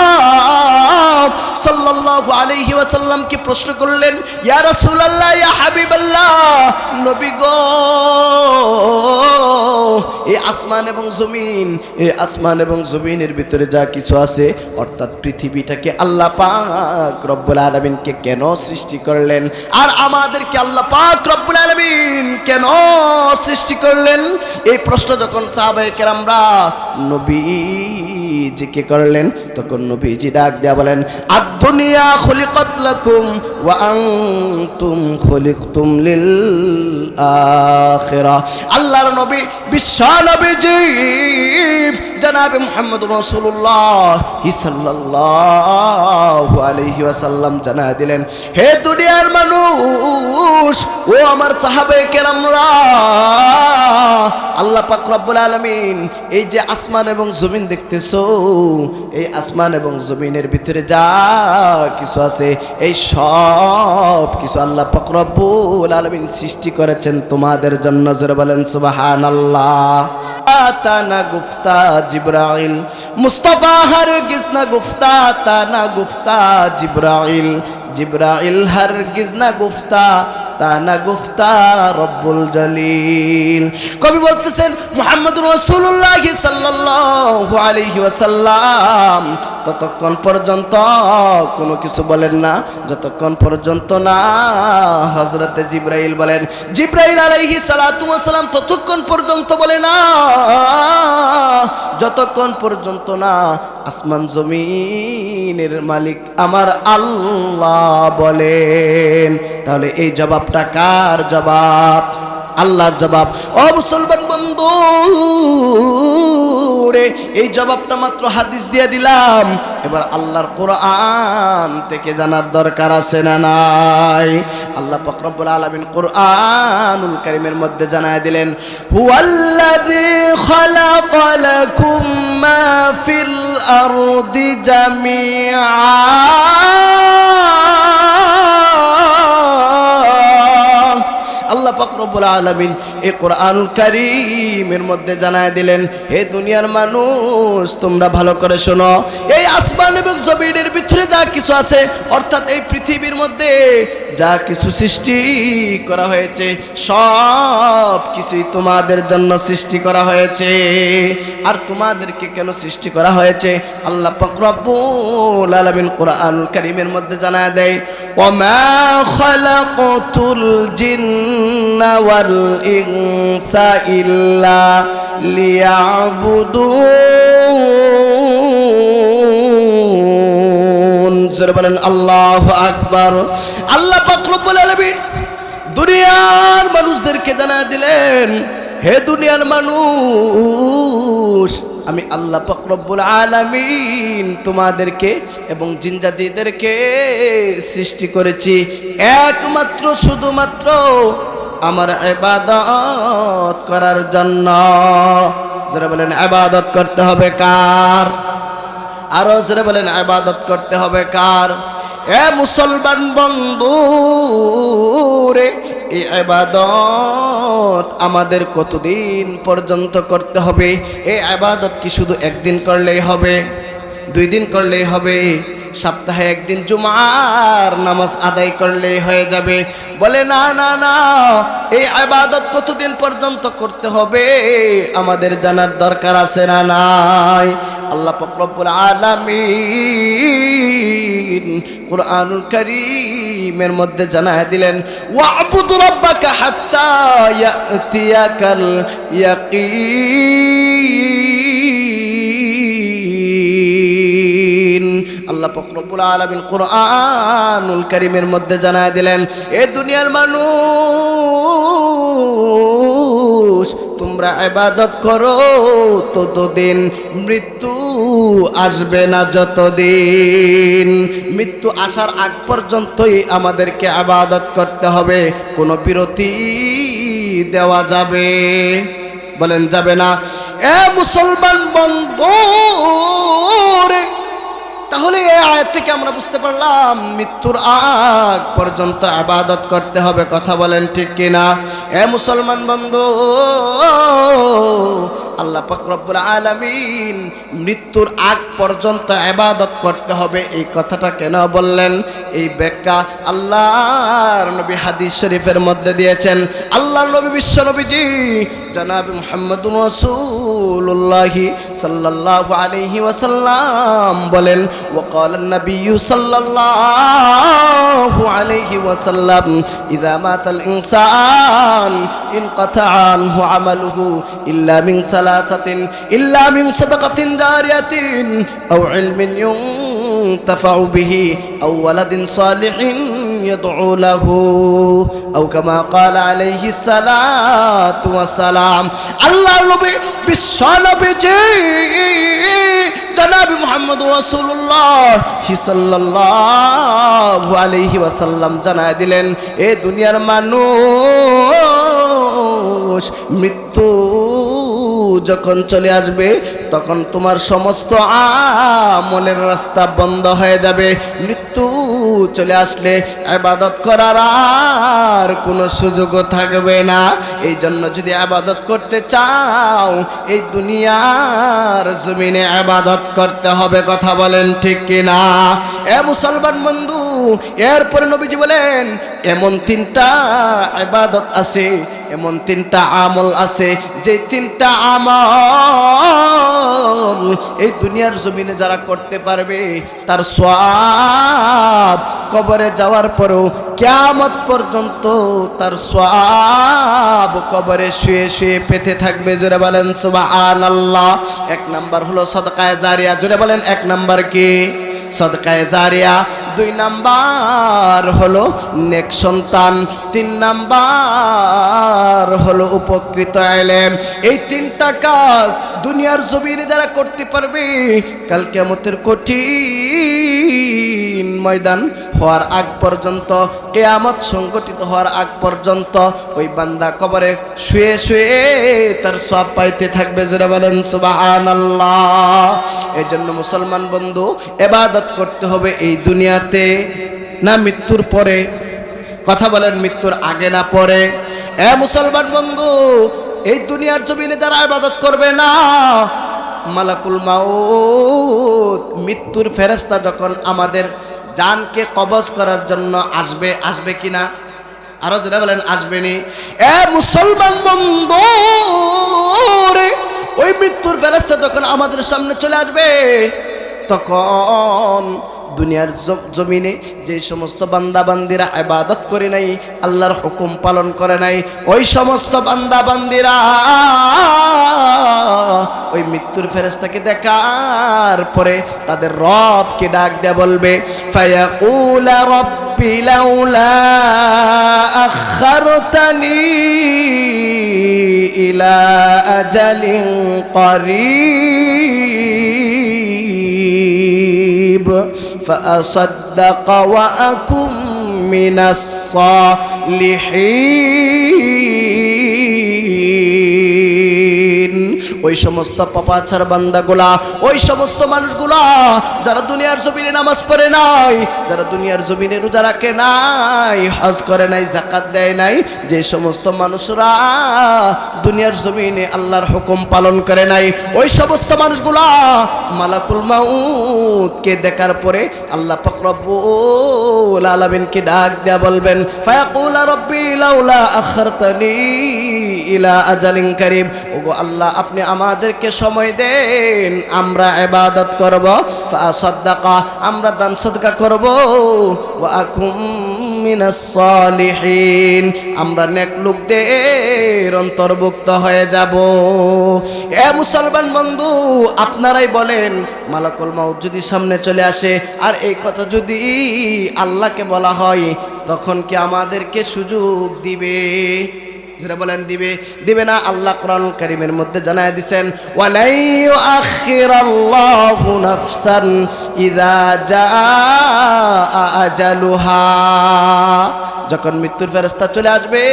সাল্লাল্লাহু আলাইহি ওয়াসাল্লামকে প্রশ্ন করলেন, ইয়া রাসূলুল্লাহ, ইয়া হাবিবাল্লাহ, নবী গো, এই আসমান এবং জমিন, এই আসমান এবং জমিনের ভিতরে যা কিছু আছে, অর্থাৎ পৃথিবীটাকে আল্লাহ পাক রব্বুল আলামিনকে কেন সৃষ্টি করলেন, আর আমাদেরকে আল্লাহ পাক রব্বুল আলামিন কেন সৃষ্টি করলেন? এই প্রশ্ন যখন সাহাবায়ে কেরামরা নবীজিকে করলেন, তখন নবীজি ডাক দেয়া বলেন, আদ-দুনিয়া খুলিকাত লাকুম ওয়া আনতুম খুলিকতুম লিল আখিরাহ। আল্লাহর নবী, বিশ্ব নবীজি জনাবে মুহাম্মদুর রাসূলুল্লাহ সাল্লাল্লাহু আলাইহি ওয়াসাল্লাম জানায় দিলেন, হে দুনিয়ার মানুষ, ও আমার সাহাবায়ে কেরামরা, আল্লাহ পাক রব্বুল আলামিন এই যে আসমান এবং জমিন দেখতেছো, এই আসমান এবং জমিনের ভিতরে যা কিছু আছে, এই সব কিছু আল্লাহ পাক রব্বুল আলামিন সৃষ্টি করেছেন তোমাদের জন্য। জোরে বলেন সুবহানাল্লাহ। আতানা গুফতা জিবরাইল, মুস্তাফা হরগিজ না গুফতা, তানা গুফতা জিবরাইল, জিবরাইল হরগিজ না গুফতা, তানা গুফতা রব্বুল জলিল। কবি বলতেছেন মুহাম্মদুর রাসূলুল্লাহ সাল্লাল্লাহু আলাইহি ওয়াসাল্লাম ততক্ষণ পর্যন্ত কোনো কিছু বলেন না যতক্ষণ পর্যন্ত না হযরতে জিবরাইল বলেন। জিবরাইল আলাইহিস সালাতু ওয়াস সালাম ততক্ষণ পর্যন্ত বলে না যতক্ষণ পর্যন্ত না আসমান জমিনের মালিক আমার আল্লাহ বলেন। তাহলে এই জবাবটা কার জবাব? আল্লাহর জবাব। ও মুসলমান বন্ধু রে, এই জবাবটা মাত্র হাদিস দিয়ে দিলাম, এবার আল্লাহর কোরআন থেকে জানার দরকার আছে না নাই? আল্লাহ পাক রব্বুল আলামিন কোরআনুল কারীমের মধ্যে জানায় দিলেন, হুয়াল্লাযী খালাকা লাকুম মা ফিল আরদি জামিআ, আল্লাহ পাক রব্বুল আলামিন এই কোরআনুল কারীমের মধ্যে জানায় দিলেন, হে দুনিয়ার মানুষ তোমরা ভালো করে শোনো, এই আসমান এবং জমিনের ভিতরে যা কিছু আছে, অর্থাৎ এই পৃথিবীর মধ্যে যা কিছু সৃষ্টি করা হয়েছে সব কিছুই তোমাদের জন্য সৃষ্টি করা হয়েছে। আর তোমাদেরকে কেন সৃষ্টি করা হয়েছে আল্লাহ পাক রব্বুল আলামিন কোরআনুল কারীমের মধ্যে জানায় দেয়, ওয়ামা খালাকতুল জিন্না ওয়াল ইনসা ইল্লা লিয়াবুদুন। জোরে বলেন আল্লাহু আকবার। আল্লাহ পাক রব্বুল আলামিন দুনিয়ার মানুষদেরকে জানায় দিলেন, হে দুনিয়ার মানুষ, আমি আল্লাহ পাক রব্বুল আলামিন তোমাদেরকে এবং জিনজাতিদেরকে সৃষ্টি করেছি একমাত্র শুধুমাত্র আমার ইবাদত করার জন্য। যারা বলেন ইবাদত করতে হবে কার? আরো যারা বলেন ইবাদত করতে হবে কার? এ মুসলমান বন্ধু রে, এই ইবাদত আমাদের কতদিন পর্যন্ত করতে হবে? এই ইবাদত কি শুধু একদিন করলেই হবে, 2 দিন করলেই হবে, সপ্তাহে একদিন জুমার নামাজ আদায় করলেই হয়ে যাবে? বলে না না না, এই ইবাদত কতদিন পর্যন্ত করতে হবে আমাদের জানার দরকার আছে না নাই? আল্লাহ পাক রব্বুল আলামিন কোরআনুল কারীমের মধ্যে জানায় দিলেন, ওয়া'বুদ রাব্বাকা হাত্তা ইয়াতিয়াকাল ইয়াকিন। আল্লাহ পাক রব্বুল আলামিন কোরআনুল কারীমের মধ্যে জানায় দিলেন, এ দুনিয়ার মানুষ তোমরা ইবাদত করো ততদিন মৃত্যু আসবে না। যতদিন মৃত্যু আসার আগ পর্যন্তই আমাদেরকে ইবাদত করতে হবে, কোনো বিরতি দেওয়া যাবে? বলেন যাবে না? এ মুসলমান বন্ধু রে, তাহলে এই আয়াত থেকে আমরা বুঝতে পারলাম মৃত্যুর আগ পর্যন্ত ইবাদত করতে হবে। কথা বলেন ঠিক কিনা? এ মুসলমান বন্ধু, আল্লাহ পাক রব্বুল আলামিন মৃত্যুর আগ পর্যন্ত ইবাদত করতে হবে, এই কথাটা কেন বললেন? এই ব্যাখ্যা আল্লাহর নবী হাদিস শরীফের মধ্যে দিয়েছেন। আল্লাহর নবী বিশ্ব নবীজি জনাব মুহাম্মদুর রাসূলুল্লাহ সাল্লাল্লাহু আলাইহি ওয়াসাল্লাম বলেন, وقال النبي صلى الله عليه وسلم إذا مات الإنسان انقطع عنه عمله إلا من ثلاثة إلا من صدقة جارية أو علم ينتفع به أو ولد صالح يدعو له أو كما قال عليه الصلاة والسلام। الله نبي بالصلاة জনাব মুহাম্মদ রাসূলুল্লাহ সাল্লাল্লাহু আলাইহি ওয়াসাল্লাম জানায় দিলেন, এ দুনিয়ার মানুষ মৃত্যু যখন চলে আসবে তখন তোমার সমস্ত আমলের রাস্তা বন্ধ হয়ে যাবে। মৃত্যু চলে আসলে ইবাদত করার আর কোনো সুযোগও থাকবে না। এই জন্য যদি ইবাদত করতে চাও এই দুনিয়ার জমিনে ইবাদত করতে হবে। কথা বলেন ঠিক কিনা? এ মুসলমান বন্ধু, এরপরে নবীজি বলেন, এমন 3টা ইবাদত আছে, এমন 3টা আমল আছে, যে 3টা আমল এই দুনিয়ার জমিনে যারা করতে পারবে তার সওয়াব কবরে যাওয়ার পরেও কিয়ামত পর্যন্ত তার সওয়াব কবরে শুয়ে শুয়ে পেতে থাকবে। জোরে বলেন সুবহানাল্লাহ। 1 নাম্বার হলো সাদকায়ে জারিয়া। জোরে বলেন 1 নাম্বার কি? সাদকায়ে জারিয়া। 2 নাম্বার হলো নেক সন্তান। 3 নাম্বার হলো উপকৃত ইলম। এই 3টা কাজ দুনিয়ার জমিনে যারা করতে পারবে, কাল কিয়ামতের কঠিন ময়দান হওয়ার আগ পর্যন্ত, কিয়ামত সংগঠিত হওয়ার আগ পর্যন্ত ওই বান্দা কবরে শুয়ে শুয়ে তার সওয়াব পাইতে থাকবে। যারা বলেন সুবহানাল্লাহ। এজন্য মুসলমান বন্ধু, ইবাদত করতে হবে এই দুনিয়াতে না মৃত্যুর পরে? কথা বলেন, মৃত্যুর আগে না পরে? এ মুসলমান বন্ধু, এই দুনিয়ার জমিনে যারা ইবাদত করবে না, মালাকুল মাউত মৃত্যুর ফেরেশতা যখন আমাদের জানকে কবজ করার জন্য আসবে কিনা? আরো যারা বলেন আসবেনি। এ মুসলমান বন্ধু রে, ওই মৃত্যুর ফেরেশতা যখন আমাদের সামনে চলে আসবে, তখন দুনিয়ার জমিনে যে সমস্ত বান্দা বান্দিরা ইবাদত করে নাই, আল্লাহর হুকুম পালন করে নাই, ওই সমস্ত বান্দা বান্দিরা ওই মৃত্যুর ফেরেশতাকে দেখার পরে তাদের রবকে ডাক দিয়ে বলবে, ফায়াকুল রব্বি লাউলা আখারতানি ইলা আজালিন করিব فأصدق وأكن من الصالحين। ওই সমস্ত পাপাচার বান্দাগুলা, ওই সমস্ত মানুষগুলা যারা দুনিয়ার জমিনে নামাজ পড়ে নাই, যারা দুনিয়ার জমিনে রোজা রাখে নাই, হজ করে নাই, যাকাত দেয় নাই, যে সমস্ত মানুষরা দুনিয়ার জমিনে আল্লাহর হুকুম পালন করে নাই, ওই সমস্ত মানুষগুলা মালাকুল মাউতকে দেখার পরে আল্লাহ পাক রব্বুল আলামিনকে ডাক দেয়া বলবেন, ফায়াকুল রব্বি লাউলা আখারতানি ইলা আজালিন কারীব। ওগো আল্লাহ, আপনি আমাদেরকে সময় দেন, আমরা ইবাদত করব, ফাসাদদাকা, আমরা দান সদকা করব, ওয়া আকুম মিনাস সালিহিন, আমরা নেক লোকদের অন্তর্ভুক্ত হয়ে যাব। এ মুসলমান বন্ধু, আপনারাই বলেন, মালাকুল মাউত যদি সামনে চলে আসে আর এই কথা যদি আল্লাহকে বলা হয়, তখন কি আমাদেরকে সুযোগ দিবে? যারা বলেন দিবে, দিবে না? আল্লাহ কোরআন কারীমের মধ্যে জানায় দিবেন, ওয়ালাই ইউআখিরাল্লাহু নাফসান ইযা জাআ আজালুহা, যখন মৃত্যুর ফেরেশতা চলে আসবে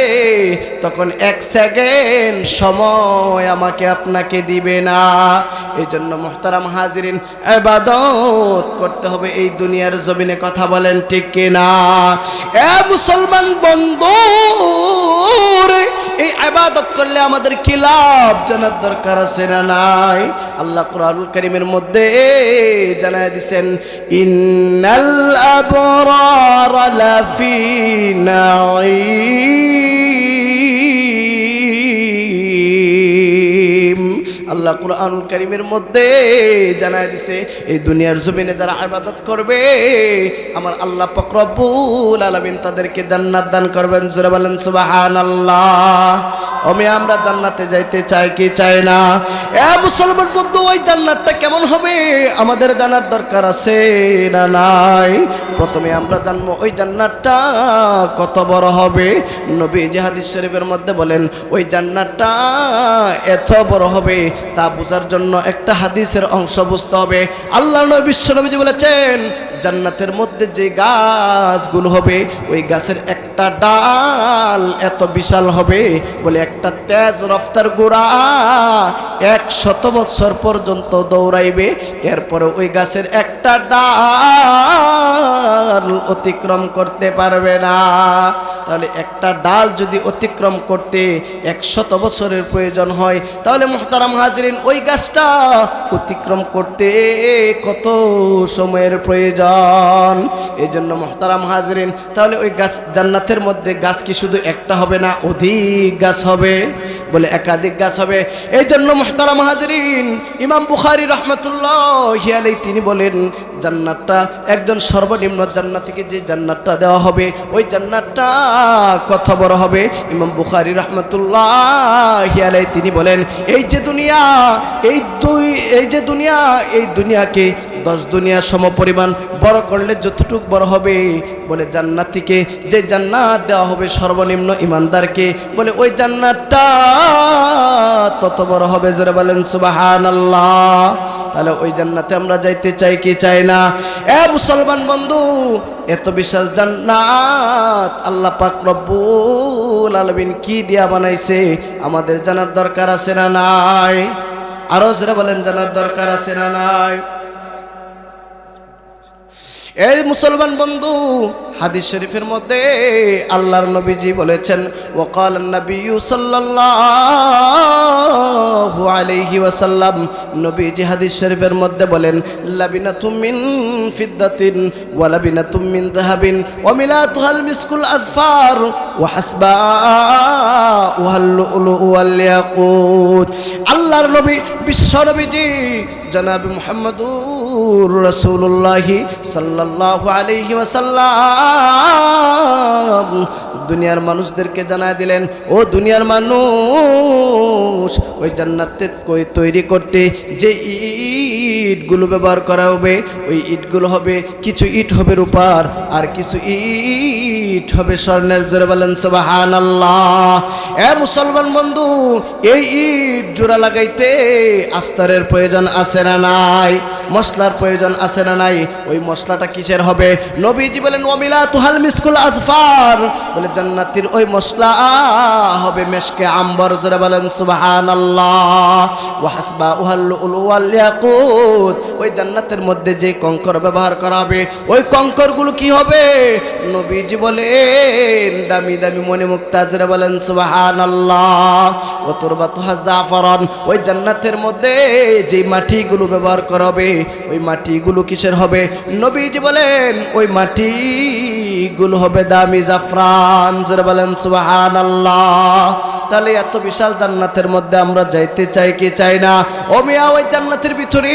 তখন এক সেকেন্ড সময় আমাকে আপনাকে দিবে না। এই জন্য মুহতারাম হাজিরিন, ইবাদত করতে হবে এই দুনিয়ার জমিনে, কথা বলেন ঠিক কিনা? এ মুসলমান বন্ধু, এই ইবাদত করলে আমাদের কি লাভ জানার দরকার আছে না নাই? আল্লাহ কোরআনুল কারীমের মধ্যে জানায় দিবেন, ইন্নাল আবরারা লাফি নাঈম। আল্লাহ কোরআনুল কারীমের মধ্যে জানায় দিছে, এই দুনিয়ার জমিনে যারা ইবাদত করবে, আমার আল্লাহ পাক রব্বুল আলামিন তাদেরকে জান্নাত দান করবেন। জোরে বলেন সুবহানাল্লাহ। আমরা জান্নাতে যাইতে চাই কি চাই না? এ মুসলমান বন্ধু, ওই জান্নাতটা কেমন হবে আমাদের জানার দরকার আছে না নাই? প্রথমে আমরা জানবো ওই জান্নাতটা কত বড় হবে। নবী যে হাদিস শরীফের মধ্যে বলেন, ওই জান্নাতটা এত বড় হবে, তা বোঝার জন্য একটা হাদিসের অংশ বুঝতে হবে। আল্লাহ নবী বিশ্বনবী বলেছেন, জান্নাতের মধ্যে যে গাছগুলো হবে, ওই গাছের একটা ডাল এত বিশাল হবে, বলে একটা তেজ রফতার ঘোড়া 100 বছর পর্যন্ত দৌড়াইবে, এরপরে ওই গাছের একটা ডাল অতিক্রম করতে পারবে না। তাহলে একটা ডাল যদি অতিক্রম করতে 100 বছরের প্রয়োজন হয়, তাহলে মুহতারাম হাজিরিন, ওই গাছটা অতিক্রম করতে কত সময়ের প্রয়োজন? এই জন্য মুহতারাম হাজিরিন, তাহলে ওই গাছ, জান্নাতের মধ্যে গাছ কি শুধু একটা হবে না, অধিক গাছ হবে? বলে একাধিক গাছ হবে। এই জন্য মুহতারাম হাজিরিন, ইমাম বুখারী রাহমাতুল্লাহি আলাইহি তিনি বলেন, জান্নাতটা একজন সর্বনিম্ন জান্নাতীকে যে জান্নাতটা দেওয়া হবে, ওই জান্নাতটা কত বড় হবে? ইমাম বুখারী রাহমাতুল্লাহি আলাইহি তিনি বলেন, এই যে দুনিয়া, এই দুনিয়াকে 10 দুনিয়া সমপরিমাণ বড় করলে যতটুক বড় হবে, বলে জান্নাতীকে যে জান্নাত দেওয়া হবে সর্বনিম্ন ইমানদারকে, বলে ওই জান্নাতটা তত বড় হবে। জোরে বলেন সুবহানাল্লাহ। তাহলে ওই জান্নাতে আমরা যাইতে চাই কি চাই না? এ মুসলমান বন্ধু, এত বিশাল জান্নাত আল্লাহ পাক রব্বুল আলামিন কি দিয়া বানাইছে আমাদের জানার দরকার আছে না নাই? আরো জোরে বলেন, জানার দরকার আছে না নাই? এ এই মুসলমান বন্ধু, হাদিস শরীফের মধ্যে আল্লাহর নবীজি বলেছেন, ওয়াকাল নবী সাল্লাল্লাহু আলাইহি ওয়াসাল্লাম, নবীজি হাদিস শরীফের মধ্যে বলেন, লাবিনাতুম মিন ফিদ্দাতিন ওয়া লাবিনাতুম মিন যাহাবিন ওয়া মিলাতুহাল মিসকুল আযফার ওয়া হাসবাউহাল লুলু ওয়াল ইয়াকুত। আল্লাহর নবী বিশ্ব নবীজি জনাব মুহাম্মদুর রাসূলুল্লাহ সাল্লাল্লাহু আলাইহি ওয়াসাল্লাম দুনিয়ার মানুষদেরকে জানায় দিলেন, ও দুনিয়ার মানুষ, ওই জান্নাতে তৈরি করতে যে ইটগুলো ব্যবহার করা হবে, ওই ইটগুলো হবে, কিছু ইট হবে রূপার আর কিছু ইট হবে স্বর্ণের। জোরে বলেন সুবহানাল্লাহ। এ মুসলমান বন্ধু, এই ইট জোড়া লাগাইতে আস্তরের প্রয়োজন আছে না নাই? মশলার প্রয়োজন আছে না নাই? ওই মশলাটা কিসের হবে? নবীজি বলেন, ওয়ামিলাতুহাল মিসকুল আযফার, বলে জান্নাতের ওই মশলা হবে মেশকে আম্বর। জোরে বলেন সুবহানাল্লাহ। ওয়া হাসবাউহাল লুলু ওয়াল ইয়াকুত, ওই জান্নাতের মধ্যে যে কঙ্কর ব্যবহার করা হবে, ওই কঙ্করগুলো কি হবে? নবীজি বলেন দামি দামি মণিমুক্তা। জোরে বলেন সুবহানাল্লাহ। ওয়া তুরবাতুহা জাফরান, ওই জান্নাতের মধ্যে যে মাটিগুলো ব্যবহার করা হবে, ওই মাটিগুলো কিসের হবে? নবীজি বলেন ওই মাটিগুলো হবে দামি জাফরান। জোরে বলেন সুবহানাল্লাহ। তাহলে এত বিশাল জান্নাতের মধ্যে আমরা যাইতে চাই কি চাই না? ও মিয়া, ওই জান্নাতের ভিতরে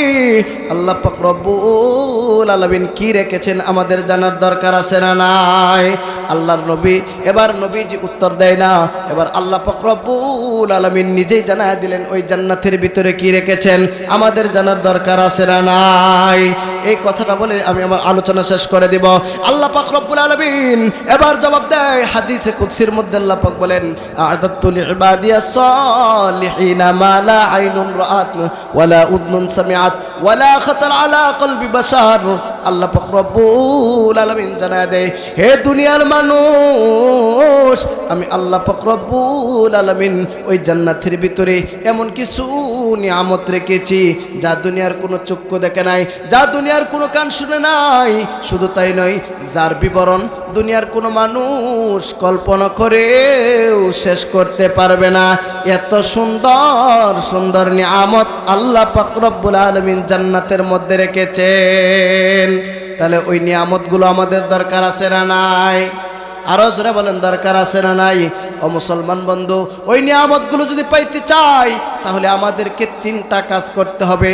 আল্লাহ পাক রব্বুল আলামিন কি রেখেছেন আমাদের জানার দরকার আছে না নাই? আল্লাহর নবী, এবার নবীজি উত্তর দেয় না, এবার আল্লাহ পাক রব্বুল আলামিন নিজেই জানায় দিলেন ওই জান্নাতের ভিতরে কি রেখেছেন আমাদের জানার দরকার আছে না নাই? এই কথাটা বলে আমি আমার আলোচনা শেষ করে দিব। আল্লাহ পাক রব্বুল আলামিন এবার জবাব দেয় হাদিসে কুদসির মধ্যে। আল্লাহ পাক বলেন, আ'দাতু লিইবাদিয়াস সালিহিনা মা লা আইনুন রাআত ওয়ালা উযনুন সামিআত ওয়ালা খাতার আলা কলবি বাশার। আল্লাহ পাক রব্বুল আলামিন জানায় দেয়, হে দুনিয়ার মানুষ, আমি আল্লাহ পাক রব্বুল আলামিন ওই জান্নাতের ভিতরে এমন কিছু নিয়ামত রেখেছি যা দুনিয়ার কোনো চক্ষু দেখে নাই, যা দুনিয়ার কোনো কান শুনে নাই। শুধু তাই নয়, যার বিবরণ দুনিয়ার কোনো মানুষ কল্পনা করেও শেষ করতে পারবে না। এত সুন্দর সুন্দর নিয়ামত আল্লাহ পাক রব্বুল আলামিন জান্নাতের মধ্যে রেখেছেন। তাহলে ওই নিয়ামতগুলো আমাদের দরকার আছে না নাই? আরো জোরে বলেন, দরকার আছে না নাই? ও মুসলমান বন্ধু, ওই নিয়ামতগুলো যদি পাইতে চাই তাহলে আমাদেরকে তিনটা কাজ করতে হবে।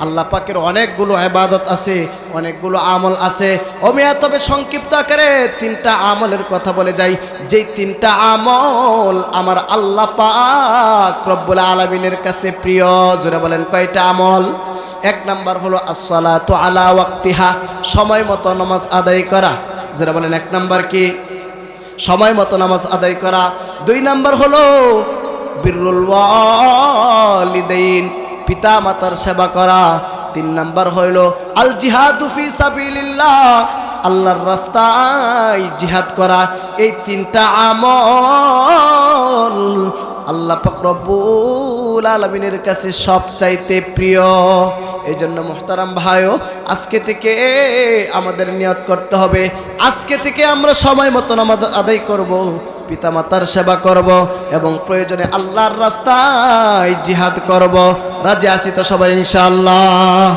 আল্লাহ পাকের অনেকগুলো ইবাদত আছে, অনেকগুলো আমল আছে। ও মিয়া, তবে সংক্ষিপ্ত আকারে তিনটা আমলের কথা বলে যাই। যেই তিনটা আমল আমার আল্লাহ পাক রব্বুল আলামিনের কাছে প্রিয়। জোরে বলেন, কয়টা আমল? এক নাম্বার হলো আসসালাতু আলা ওয়াক্তিহা, সময় মতো নামাজ আদায় করা। যারা বলেন এক নাম্বার কি? সময় মতো নামাজ আদায় করা। দুই নাম্বার হলো বিররুল ওয়ালিদাইন, পিতা মাতার সেবা করা। তিন নাম্বার হলো আল জিহাদু ফি সাবিলিল্লাহ, আল্লাহর রাস্তায় জিহাদ করা। এই তিনটা আমল আল্লাহ পাক রব্বুল আলামিনের কাছে সবচাইতে প্রিয়। এই জন্য মুহতারাম ভাইও, আজকে থেকে আমাদের নিয়ত করতে হবে, আজকে থেকে আমরা সময় মতো নামাজ আদায় করব, পিতামাতার সেবা করব এবং প্রয়োজনে আল্লাহর রাস্তায় জিহাদ করব। রাজি আছি তো সবাই ইনশাআল্লাহ?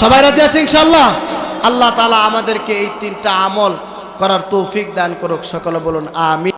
সবাই রাজি আছি ইনশাআল্লাহ? আল্লাহ তাআলা আমাদেরকে এই তিনটা আমল করার তৌফিক দান করুক। সকলে বলুন আমিন।